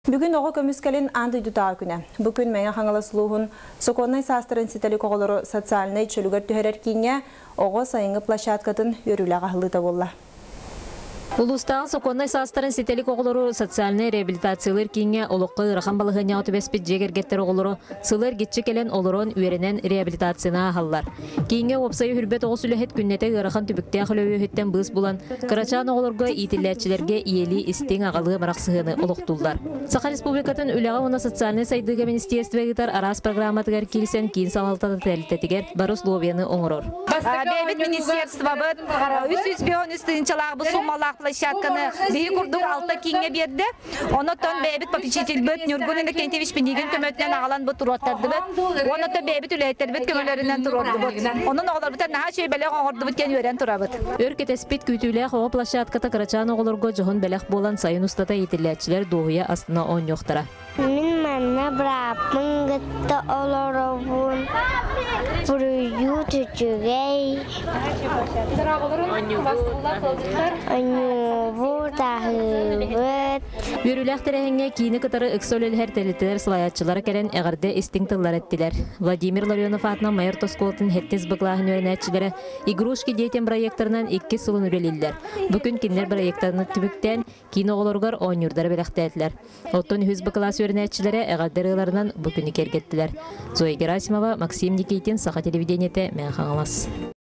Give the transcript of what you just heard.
Бүгін оғы көміскелін анды дұтаға күні. Бүгін мәңе қаңылы сұлуғын Соконнай састырын сетелі қоғылыры социалынай чөлігер түхерер кейіне оғы сайыңы площадкатын өріліға ғылыда болла. Улустағы Соконнай састырын сетелік оғылыры социальный реабилитациялар кейінге олыққы ұрақан балығын яуты бәспет жегергеттер оғылыры сылыр кетші келен олырын үйерінен реабилитацияна ағалар. Кейінге опсайы хүрбет оғы сүліхет күннеті ұрақан түбікте ақылы өйеттен бұз бұлан қырачан оғылырға итілләтчілерге иели істен ағалы марақсығыны олықтулдар. Сақа Республикатын үліға оны социальный сайдыға министерствегітар арас программатығар келсен кейін салалтады тәлітетігер Барус Ловияны оңырор. Бәбет министерство бұд, үс-үс-беон үстінчалағы бұл сумалақ площадканы бейі күрдік алта кейінге берді. Онытын бәбет попечитель бұд, Нюргулинді Кентевич пендеген көмөтінен ағалан бұд тұраттарды бұд. Онытын бәбет үләйттер бұд көмөлерінен тұрарды бұд. Оның оғылар бұд, наға шөй бәлек оңырды бұд кен өрен тұра бұд. Өркет әспет күйтілек оғы площадката қырачан оғылырға жоғын бәлек болан сайын ұстата етіләтчілер доғыя астына он жоқтыра. Мен мәнна брапын ғытты оларауын бұрыю түтігей онюбу тағыбыт. Бүріләқ тәрәхіңе кейіні қытары үксөл әлхәр тәлітілер сылаятчылары кәрен әғірді істің тыллар әттілер. Владимир Ларионов атына майыр тосколтын хеттіз бұғлағын өрін әтчілері игрушки дейтен проекторынан 2 сылын өрелілдер. Бүкін кенлер проекторны түбіктен кейін оғылырғар оңырдары бәліқтәділер. Оттон хүз бұқылас өрін әтчілері әғадырыларынан бүкіні кергеттілер. Зоя Герасимова, Максим Никитин, Саха телевидениеті мән қаңылас.